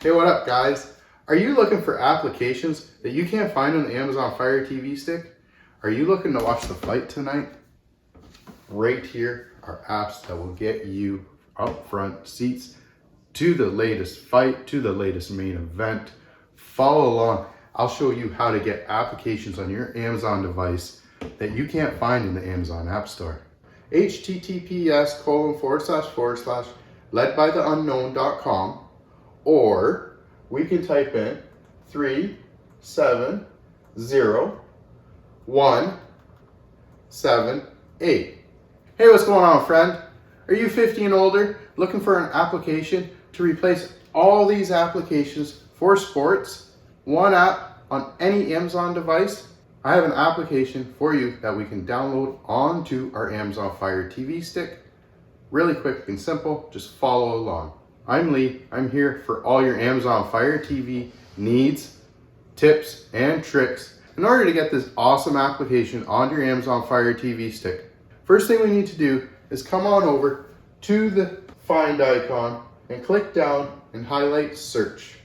Hey, what up guys? Are you looking for applications that you can't find on the Amazon Fire TV Stick? Are you looking to watch the fight tonight? Right here are apps that will get you upfront seats to the latest fight, to the latest main event. Follow along. I'll show you how to get applications on your Amazon device that you can't find in the Amazon App Store. https:// or we can type in 370178. Hey, what's going on, friend? Are you 50 and older looking for an application to replace all these applications for sports? One app on any Amazon device? I have an application for you that we can download onto our Amazon Fire TV Stick. Really quick and simple, just follow along. I'm Lee. I'm here for all your Amazon Fire TV needs, tips, and tricks in order to get this awesome application onto your Amazon Fire TV Stick. First thing we need to do is come on over to the find icon and click down and highlight search.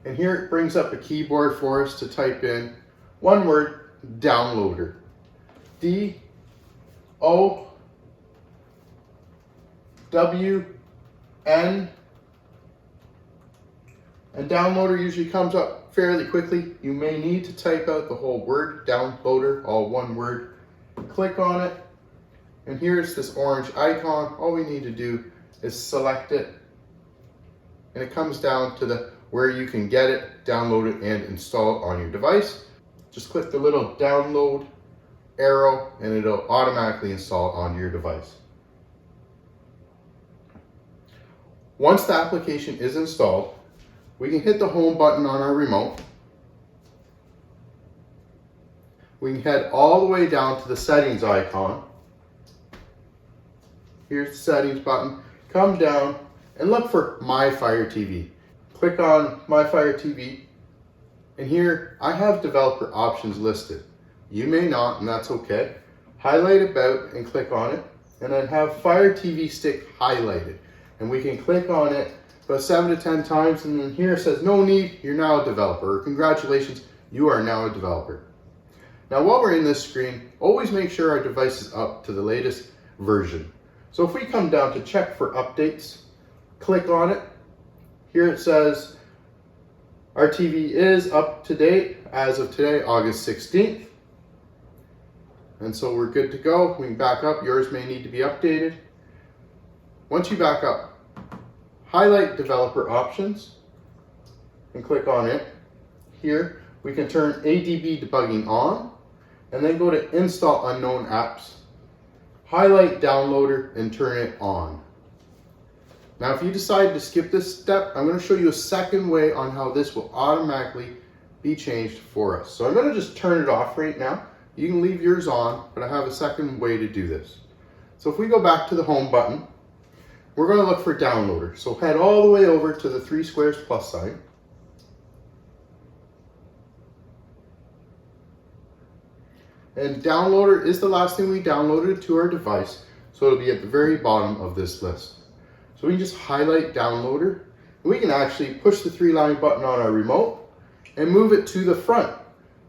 And here it brings up a keyboard for us to type in one word, downloader. D-O-W-N. And downloader usually comes up fairly quickly. You may need to type out the whole word, downloader, all one word. Click on it, and here's this orange icon. All we need to do is select it, and it comes down to the where you can get it, download it, and install it on your device. Just click the little download arrow, and it'll automatically install it onto your device. Once the application is installed, we can hit the home button on our remote. We can head all the way down to the settings icon. Here's the settings button. Come down and look for My Fire TV. Click on My Fire TV, and here I have developer options listed. You may not, and that's okay. Highlight About and click on it, and then have Fire TV Stick highlighted. And we can click on it about 7 to 10 times, and then here it says, no need, you're now a developer. Or, congratulations, you are now a developer. Now while we're in this screen, always make sure our device is up to the latest version. So if we come down to check for updates, click on it. Here it says, our TV is up to date as of today, August 16th. And so we're good to go. We can back up. Yours may need to be updated. Once you back up, highlight developer options and click on it. Here we can turn ADB debugging on, and then go to install unknown apps. Highlight downloader and turn it on. Now if you decide to skip this step, I'm going to show you a second way on how this will automatically be changed for us. So I'm going to just turn it off right now. You can leave yours on, but I have a second way to do this. So if we go back to the home button, we're going to look for downloader. So head all the way over to the 3 squares plus sign. And downloader is the last thing we downloaded to our device, so it'll be at the very bottom of this list. So we can just highlight downloader, and we can actually push the 3-line button on our remote and move it to the front.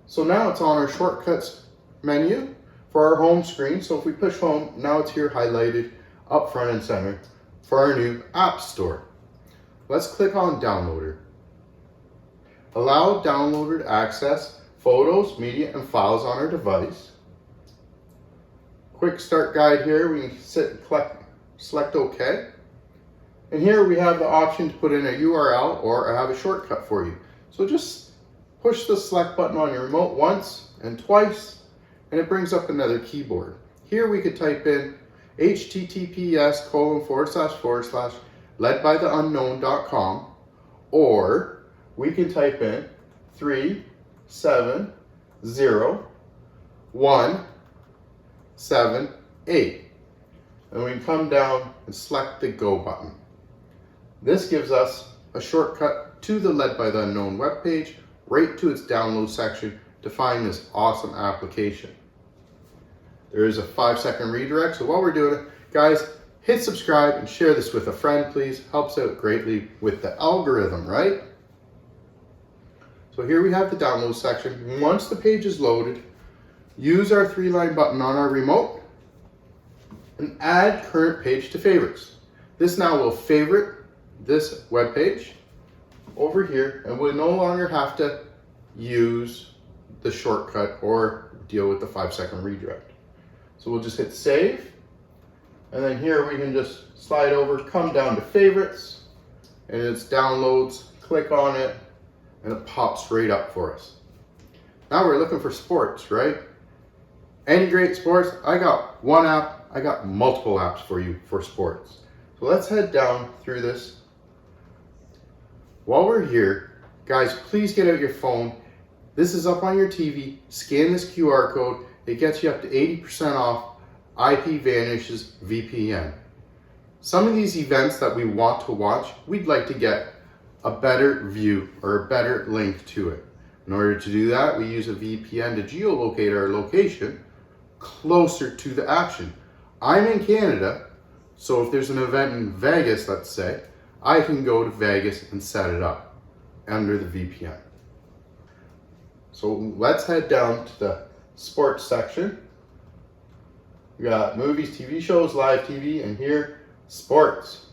So now it's on our shortcuts menu for our home screen. So if we push home, now it's here highlighted up front and center for our new app store. Let's click on downloader. Allow downloader to access photos, media, and files on our device. Quick start guide here. We can select OK. And here we have the option to put in a URL, or I have a shortcut for you. So just push the select button on your remote once and twice, and it brings up another keyboard. Here we could type in https:// ledbytheunknown.com, or we can type in 370178, and we can come down and select the go button. This gives us a shortcut to the Led by the Unknown webpage, right to its download section to find this awesome application. There is a 5-second redirect, so while we're doing it, guys, hit subscribe and share this with a friend, please. Helps out greatly with the algorithm, right? So here we have the download section. Once the page is loaded, use our 3-line button on our remote and add current page to favorites. This now will favorite this web page over here, and we'll no longer have to use the shortcut or deal with the 5-second redirect. So we'll just hit save, and then here we can just slide over, come down to favorites, and it's downloads, click on it, and it pops right up for us. Now we're looking for sports, right? Any great sports? I got one app, I got multiple apps for you for sports. So let's head down through this. While we're here, guys, please get out your phone. This is up on your TV. Scan this QR code. It gets you up to 80% off IP Vanish's VPN. Some of these events that we want to watch, we'd like to get a better view or a better link to it. In order to do that, we use a VPN to geolocate our location closer to the action. I'm in Canada, so if there's an event in Vegas, let's say, I can go to Vegas and set it up under the VPN. So let's head down to the sports section. We got movies, TV shows, live TV, and here, sports.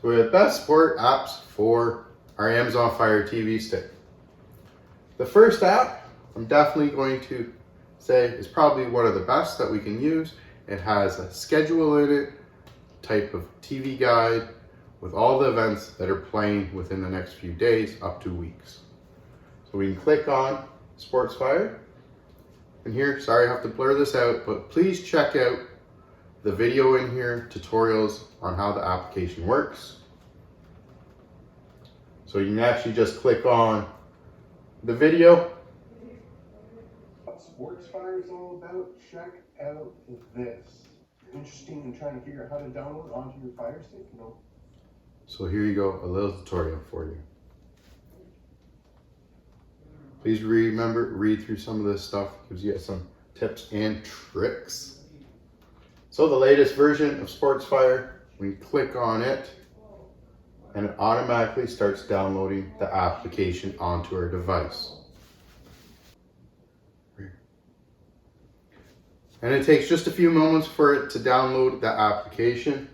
So we have best sport apps for our Amazon Fire TV stick. The first app, I'm definitely going to say, is probably one of the best that we can use. It has a schedule in it, type of TV guide, with all the events that are playing within the next few days up to weeks. So we can click on Sports Fire. And here, sorry I have to blur this out, but please check out the video in here, tutorials on how the application works. So you can actually just click on the video. What Sports Fire is all about, check out this. Interesting in trying to figure out how to download onto your Fire Stick, you know. So here you go, a little tutorial for you. Please remember, read through some of this stuff, gives you some tips and tricks. So the latest version of Sports Fire, we click on it and it automatically starts downloading the application onto our device. And it takes just a few moments for it to download the application.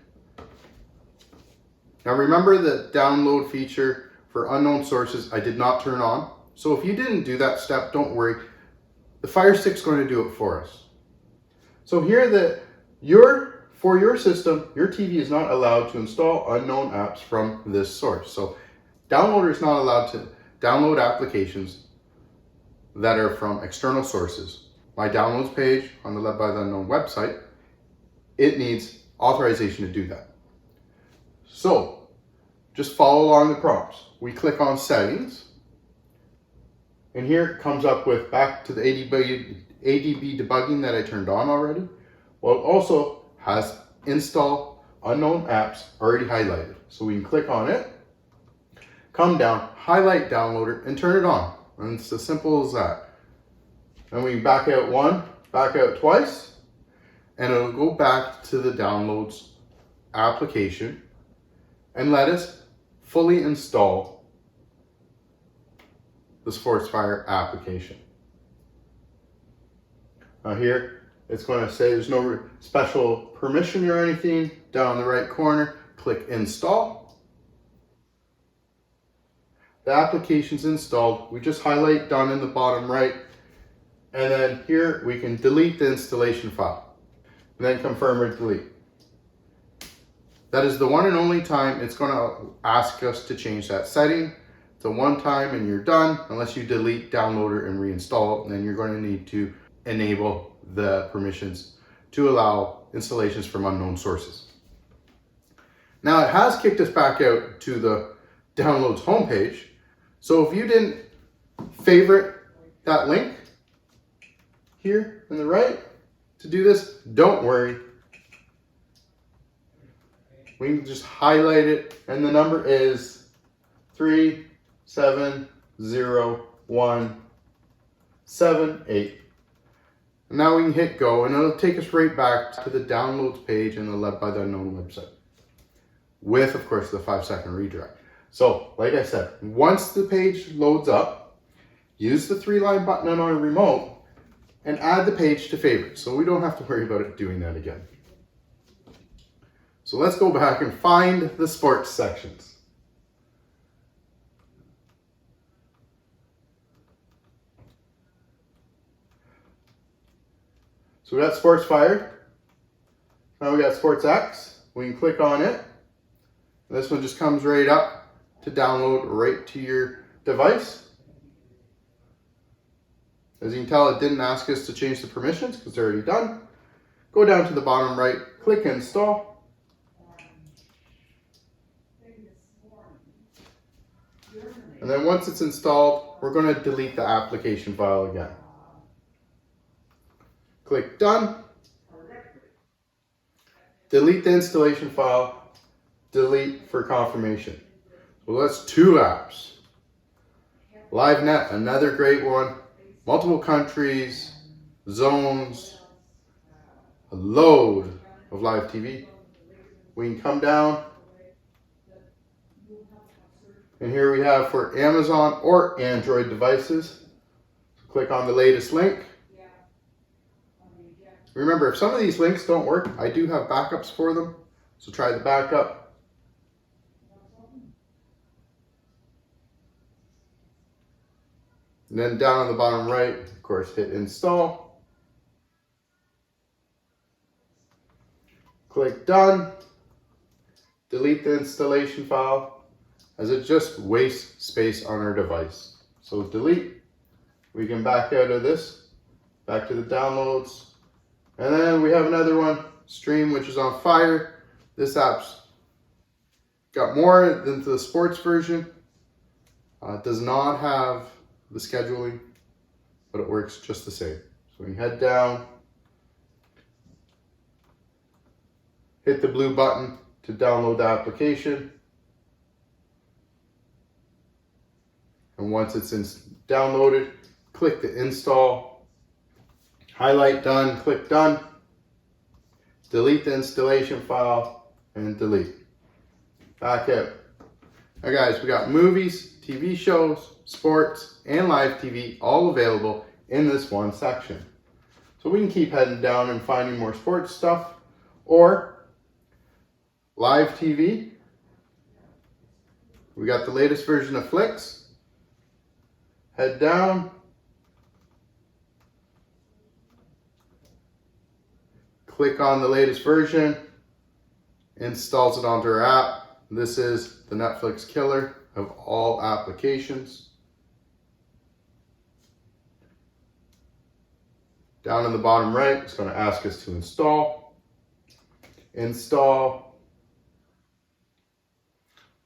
Now remember the download feature for unknown sources I did not turn on. So if you didn't do that step, don't worry. The Fire Stick's going to do it for us. So here for your system, your TV is not allowed to install unknown apps from this source. So downloader is not allowed to download applications that are from external sources. My downloads page on the Led by the Unknown website, it needs authorization to do that. So just follow along the prompts. We click on settings, and here it comes up with back to the ADB debugging that I turned on already. Well, it also has install unknown apps already highlighted. So we can click on it, come down, highlight downloader, and turn it on. And it's as simple as that. And we back out one, back out twice, and it'll go back to the downloads application and let us fully install the Sports Fire application. Now here, it's going to say there's no special permission or anything. Down in the right corner, click install. The application's installed. We just highlight done in the bottom right. And then here we can delete the installation file and then confirm or delete. That is the one and only time it's going to ask us to change that setting. It's a one time and you're done, unless you delete downloader and reinstall, and then you're going to need to enable the permissions to allow installations from unknown sources. Now it has kicked us back out to the downloads homepage. So if you didn't favorite that link here on the right to do this, don't worry. We can just highlight it, and the number is 370178. And now we can hit go, and it'll take us right back to the downloads page in the Led by the Unknown website, with, of course, the 5-second redirect. So, like I said, once the page loads up, use the 3-line button on our remote and add the page to favorites, so we don't have to worry about it doing that again. So let's go back and find the sports sections. So we got Sports Fire. Now we got Sports X. We can click on it. This one just comes right up to download right to your device. As you can tell, it didn't ask us to change the permissions because they're already done. Go down to the bottom right, click Install. And then once it's installed, we're going to delete the application file again. Click Done. Delete the installation file. Delete for confirmation. Well, that's 2 apps. LiveNet, another great one. Multiple countries, zones, a load of live TV. We can come down. And here we have for Amazon or Android devices. Click on the latest link. Remember, if some of these links don't work, I do have backups for them. So try the backup. And then down on the bottom right, of course, hit Install. Click Done. Delete the installation file, as it just wastes space on our device. So delete. We can back out of this, back to the downloads. And then we have another one, Stream, which is on fire. This app's got more than the sports version. It does not have the scheduling, but it works just the same. So we head down, hit the blue button to download the application. And once it's downloaded, click the install. Highlight Done, click Done, delete the installation file, and delete. Back out. Now guys, we got movies, TV shows, sports, and live TV all available in this one section. So we can keep heading down and finding more sports stuff, or live TV. We got the latest version of Flicks. Head down. Click on the latest version, installs it onto our app. This is the Netflix killer of all applications. Down in the bottom right, it's going to ask us to install. Install.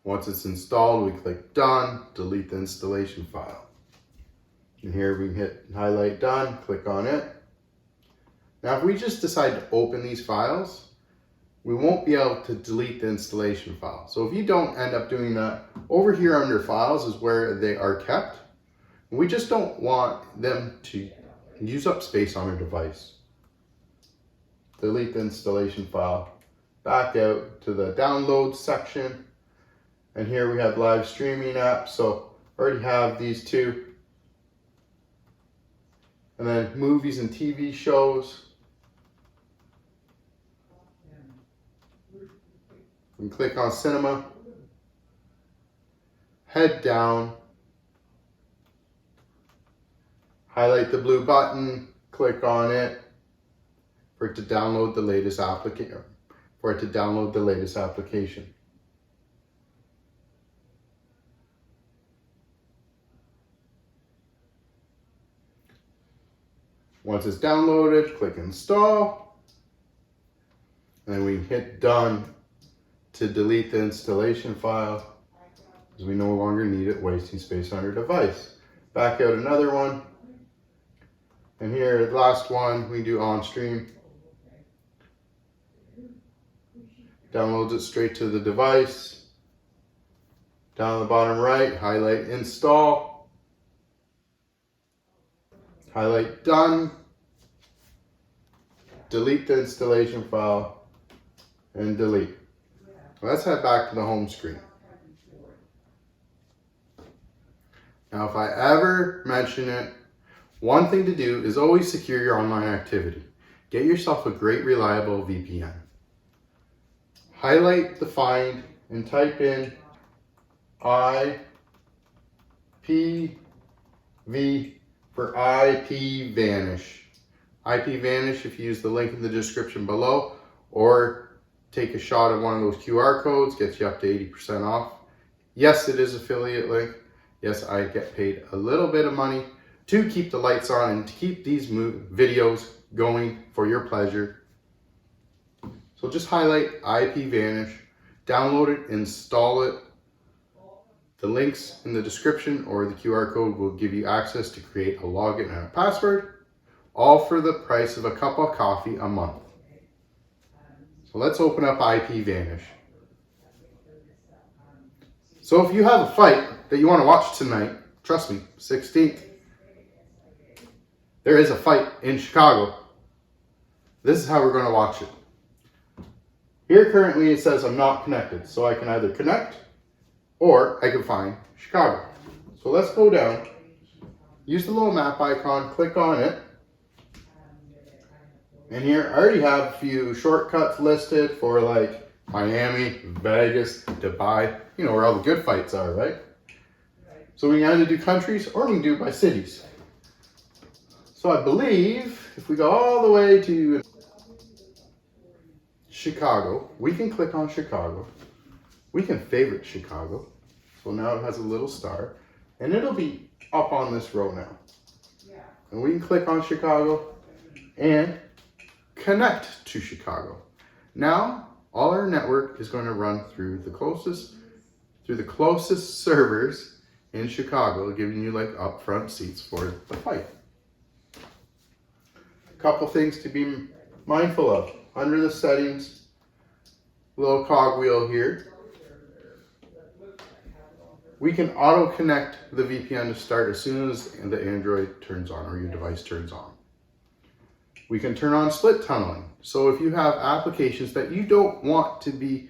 Once it's installed, we click Done, delete the installation file. And here we can hit Highlight Done, click on it. Now, if we just decide to open these files, we won't be able to delete the installation file. So if you don't end up doing that, over here under Files is where they are kept. We just don't want them to use up space on our device. Delete the installation file. Back out to the Downloads section. And here we have live streaming apps. So I already have these 2. And then movies and TV shows. And click on Cinema. Head down. Highlight the blue button. Click on it for it to download the latest application. Once it's downloaded, click Install. And then we hit Done to delete the installation file, because we no longer need it wasting space on our device. Back out another one. And here, the last one, we do on stream. Downloads it straight to the device. Down the bottom right, highlight Install. Highlight Done. delete the installation file, and delete. Let's head back to the home screen. Now, if I ever mention it, one thing to do is always secure your online activity. Get yourself a great, reliable VPN. Highlight the find and type in IPv for IPVanish. IPVanish, if you use the link in the description below, or take a shot of one of those QR codes, gets you up to 80% off. Yes, it is affiliate link. Yes, I get paid a little bit of money to keep the lights on and to keep these videos going for your pleasure. So just highlight IPVanish, download it, install it. The links in the description or the QR code will give you access to create a login and a password, all for the price of a cup of coffee a month. So let's open up IPVanish. So if you have a fight that you want to watch tonight, trust me, 16th, there is a fight in Chicago. This is how we're going to watch it. Here currently it says I'm not connected, so I can either connect or I can find Chicago. So let's go down, use the little map icon, click on it. And here I already have a few shortcuts listed for like Miami, Vegas, Dubai, you know where all the good fights are, right? So we can either do countries or we can do it by cities. So I believe if we go all the way to Chicago, we can click on Chicago. We can favorite Chicago. So now it has a little star and it'll be up on this row now. And we can click on Chicago and connect to Chicago. Now all our network is going to run through the closest servers in Chicago, giving you like upfront seats for the fight. A couple things to be mindful of. Under the settings, little cogwheel here, we can auto connect the VPN to start as soon as the Android turns on or your device turns on. We can turn on split tunneling. So if you have applications that you don't want to be,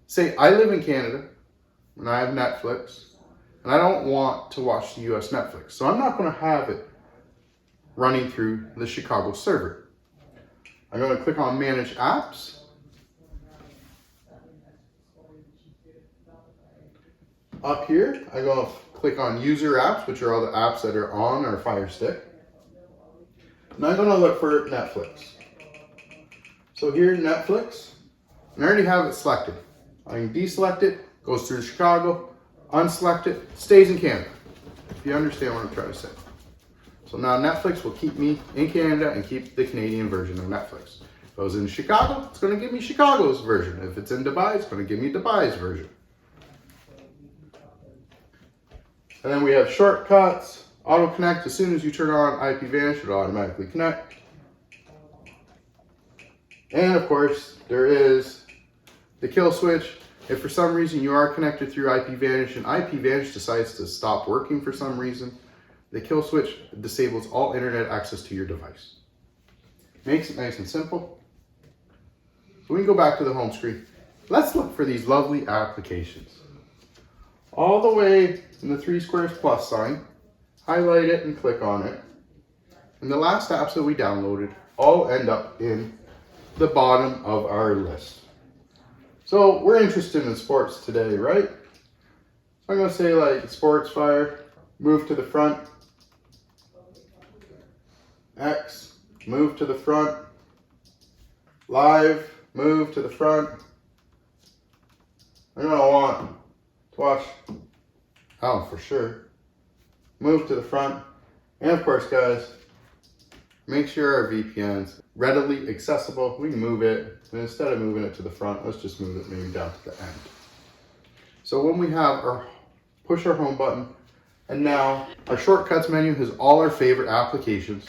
say I live in Canada and I have Netflix and I don't want to watch the US Netflix. So I'm not going to have it running through the Chicago server. I'm going to click on Manage Apps. Up here, I'm going to click on User Apps, which are all the apps that are on our Fire Stick. And I'm going to look for Netflix. So here's Netflix. And I already have it selected. I can deselect it, goes through Chicago, unselect it, stays in Canada. If you understand what I'm trying to say. So now Netflix will keep me in Canada and keep the Canadian version of Netflix. If I was in Chicago, it's going to give me Chicago's version. If it's in Dubai, it's going to give me Dubai's version. And then we have shortcuts, auto connect. As soon as you turn on IPVanish, it'll automatically connect. And of course, there is the kill switch. If for some reason you are connected through IPVanish and IPVanish decides to stop working for some reason, the kill switch disables all internet access to your device. Makes it nice and simple. So we can go back to the home screen. Let's look for these lovely applications. All the way in the 3 squares plus sign, highlight it and click on it. And the last apps that we downloaded all end up in the bottom of our list. So we're interested in sports today, right? So I'm going to say like Sports Fire, move to the front. X, move to the front. Live, move to the front. I'm going to want to watch Allen for sure. Move to the front. And of course, guys, make sure our VPN's readily accessible. We can move it, and instead of moving it to the front, let's just move it maybe down to the end. So when we have our push our home button, and now our shortcuts menu has all our favorite applications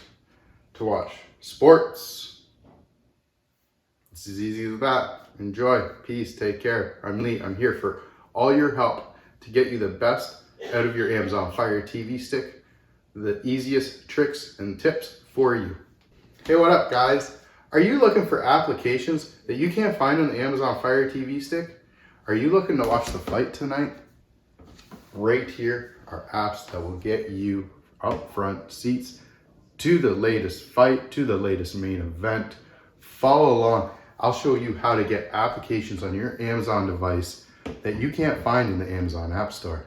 to watch sports. It's as easy as that. Enjoy. Peace. Take care. I'm Lee. I'm here for all your help to get you the best out of your Amazon Fire TV stick, the easiest tricks and tips for you. Hey, what up, guys? Are you looking for applications that you can't find on the Amazon Fire TV Stick? Are you looking to watch the fight tonight? Right here are apps that will get you up front seats to the latest fight, to the latest main event. Follow along. I'll show you how to get applications on your Amazon device that you can't find in the Amazon App Store.